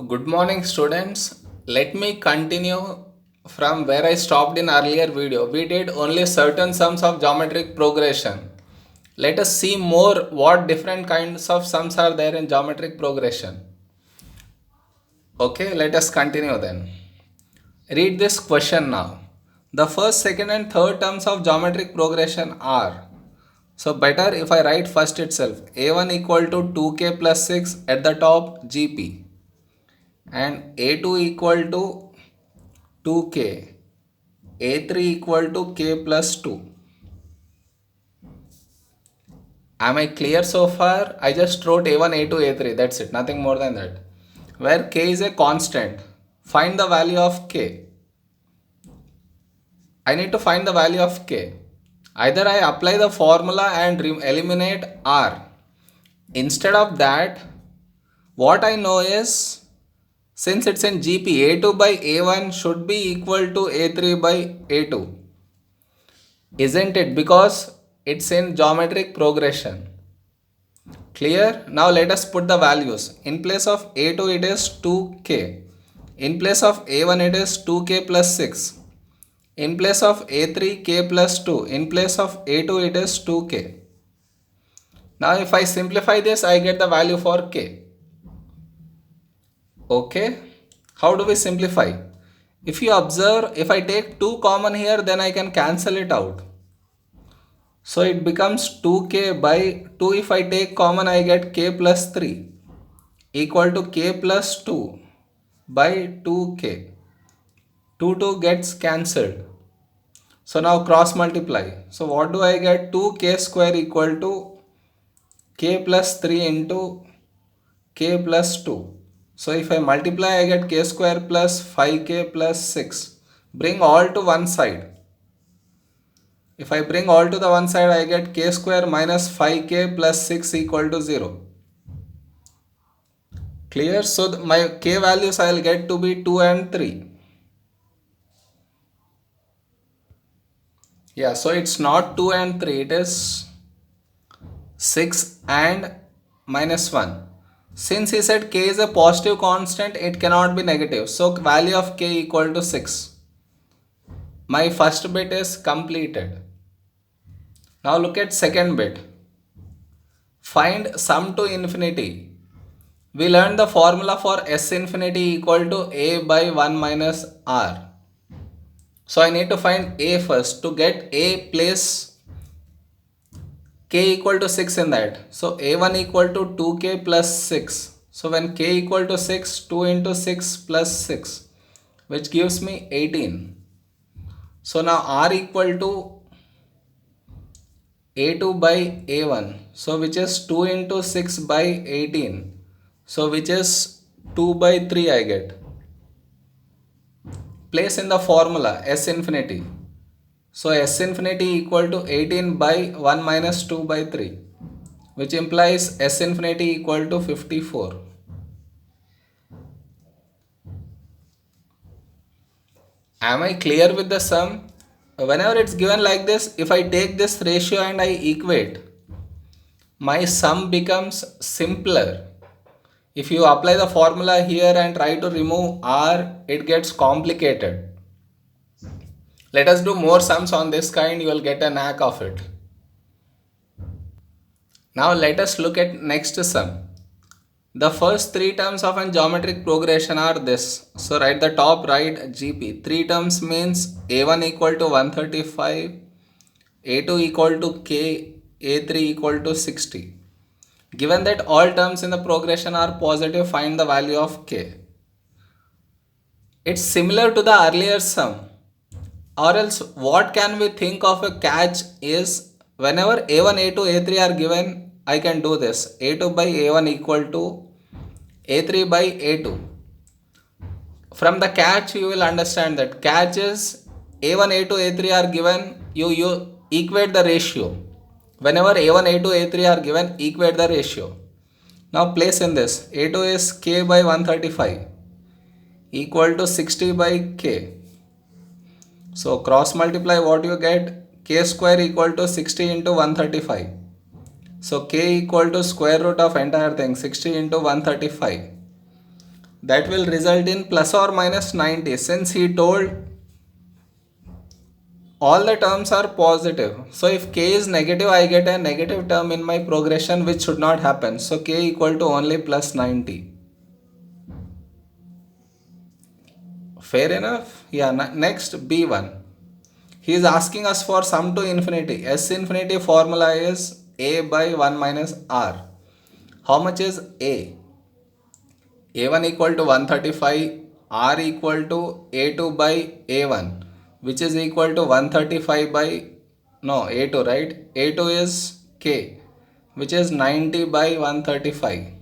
Good morning, students. Let me continue from where I stopped in earlier video. We did only certain sums of geometric progression. Let us see more what different kinds of sums are there in geometric progression. Okay, let us continue then. Read this question now. The first, second and third terms of geometric progression are. So better if I write first itself. A1 equal to 2k plus 6 at the top GP and A2 equal to 2k, A3 equal to k plus 2. Am I clear so far? I just wrote A1, A2, A3, that's it, nothing more than that. Where k is a constant, find the value of k. I need to find the value of k. Either I apply the formula and eliminate r. Instead of that, what I know is, since it's in GP, A2 by A1 should be equal to A3 by A2. Isn't it? Because it's in geometric progression. Clear? Now let us put the values. In place of A2 it is 2k. In place of A1 it is 2k plus 6. In place of A3 k plus 2. In place of A2 it is 2k. Now if I simplify this, I get the value for k. Okay? How do we simplify? If you observe, if I take 2 common here, then I can cancel it out. So it becomes 2k by 2. If I take common, I get k plus 3 equal to k plus 2 by 2k. 2 gets cancelled. So now cross multiply. So what do I get? 2k square equal to k plus 3 into k plus 2. So if I multiply, I get k square plus 5k plus 6. Bring all to one side. If I bring all to the one side, I get k square minus 5k plus 6 equal to 0. Clear? So my k values I will get to be 2 and 3. Yeah, so it's not 2 and 3, it is 6 and minus 1. Since he said k is a positive constant, it cannot be negative. So value of k equal to 6. My first bit is completed. Now look at second bit. Find sum to infinity. We learned the formula for S infinity equal to A by 1 minus R. So I need to find A first. To get A, place k equal to 6 in that. So A1 equal to 2k plus 6. So when k equal to 6, 2 into 6 plus 6, which gives me 18. So now R equal to A2 by A1. So which is 2 into 6 by 18. So which is 2 by 3 I get. Place in the formula S infinity. So S infinity equal to 18 by 1 minus 2 by 3, which implies S infinity equal to 54. Am I clear with the sum? Whenever it's given like this, if I take this ratio and I equate, my sum becomes simpler. If you apply the formula here and try to remove R, it gets complicated. Let us do more sums on this kind, you will get a knack of it. Now let us look at next sum. The first three terms of a geometric progression are this. So at the top write GP. Three terms means A1 equal to 135, A2 equal to K, A3 equal to 60. Given that all terms in the progression are positive, find the value of K. It's similar to the earlier sum. Or else what can we think of a catch is, whenever A1, A2, A3 are given, I can do this. A2 by A1 equal to A3 by A2. From the catch you will understand that catch is A1, A2, A3 are given, you equate the ratio. Whenever A1, A2, A3 are given, equate the ratio. Now place in this. A2 is K by 135 equal to 60 by K. So cross multiply, what you get? K square equal to 60 into 135. So k equal to square root of entire thing, 60 into 135. that will result in plus or minus 90 since he told all the terms are positive. So if k is negative, I get a negative term in my progression which should not happen. So k equal to only plus 90. Fair enough? Yeah, next B1. He is asking us for sum to infinity. S infinity formula is a by 1 minus r. How much is a? A1 equal to 135, r equal to a2 by a1, which is equal to 135 by, no, a2, right? A2 is k, which is 90 by 135.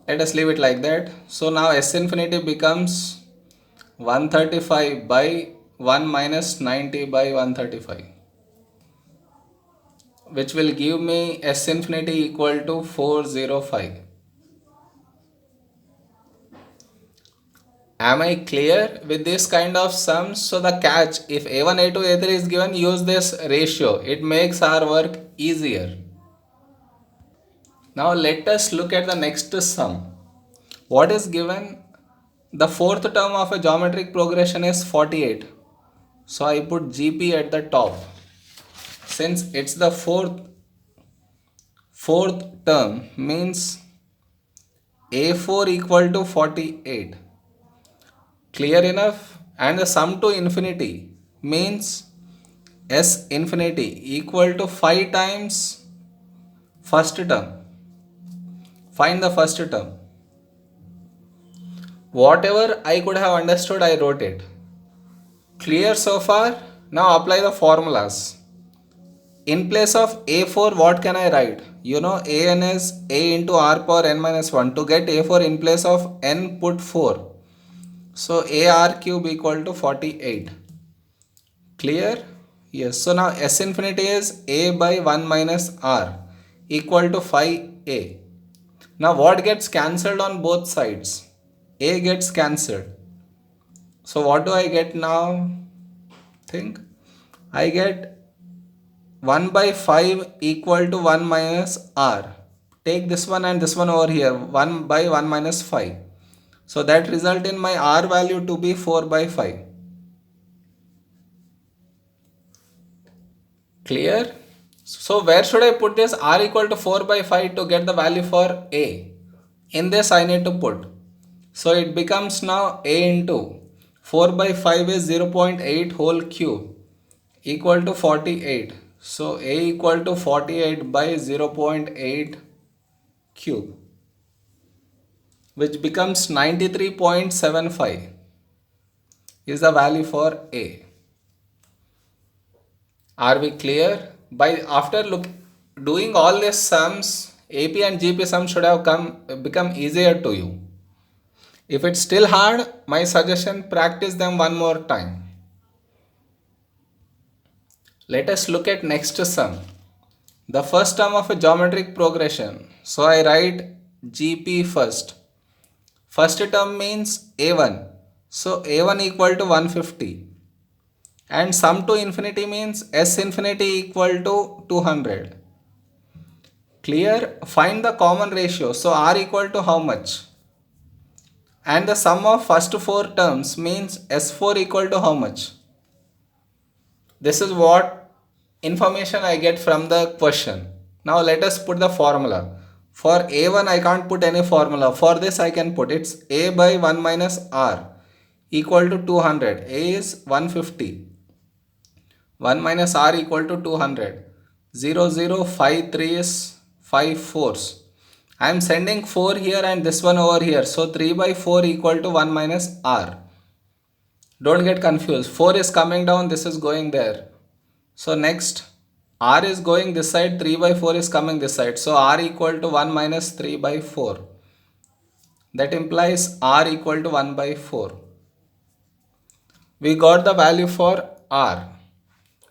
Let us leave it like that. So now S infinity becomes 135 by 1 minus 90 by 135, which will give me S infinity equal to 405. Am I clear with this kind of sums? So the catch, if A1, A2, A3 is given, use this ratio. It makes our work easier. Now let us look at the next sum. What is given? The fourth term of a geometric progression is 48. So I put GP at the top. Since it's the fourth term, means A4 equal to 48. Clear enough? And the sum to infinity means S infinity equal to 5 times first term. Find the first term. Whatever I could have understood, I wrote it. Clear so far? Now apply the formulas. In place of A4, what can I write? You know, An is A into R power n minus 1. To get A4 in place of n, put 4. So AR cube equal to 48. Clear? Yes. So now S infinity is A by 1 minus R equal to 5A. Now what gets cancelled on both sides? A gets cancelled. So what do I get now? Think. I get 1 by 5 equal to 1 minus R. Take this one and this one over here. 1 by 1 minus 5. So that result in my R value to be 4 by 5. Clear? So where should I put this? R equal to 4 by 5 to get the value for A. In this I need to put. So it becomes now A into 4 by 5 is 0.8 whole cube equal to 48. So A equal to 48 by 0.8 cube, which becomes 93.75 is the value for A. Are we clear? By after doing all these sums, AP and GP sums should have become easier to you. If it's still hard, my suggestion, practice them one more time. Let us look at next sum. The first term of a geometric progression. So I write GP first. First term means A1. So A1 equal to 150. And sum to infinity means S infinity equal to 200. Clear? Find the common ratio. So R equal to how much? And the sum of first 4 terms means S4 equal to how much? This is what information I get from the question. Now let us put the formula. For A1 I can't put any formula. For this I can put it's A by 1 minus R equal to 200. A is 150. 1 minus R equal to 200. 0, 0, 5, 3 is 5 fours. I am sending 4 here and this one over here. So 3 by 4 equal to 1 minus R. Don't get confused. 4 is coming down. This is going there. So next R is going this side. 3 by 4 is coming this side. So R equal to 1 minus 3 by 4. That implies R equal to 1 by 4. We got the value for R.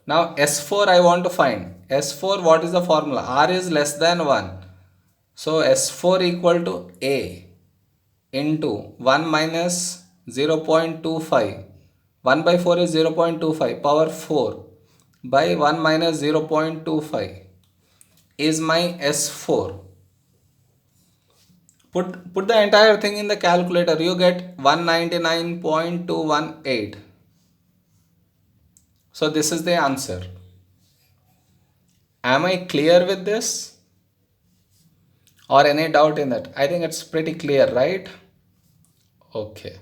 Now S4 I want to find. S4, what is the formula? R is less than 1. So S4 equal to A into 1 minus 0.25. 1 by 4 is 0.25 power 4 by 1 minus 0.25 is my S4. Put the entire thing in the calculator. You get 199.218. So this is the answer. Am I clear with this? Or any doubt in that? I think it's pretty clear, right? Okay.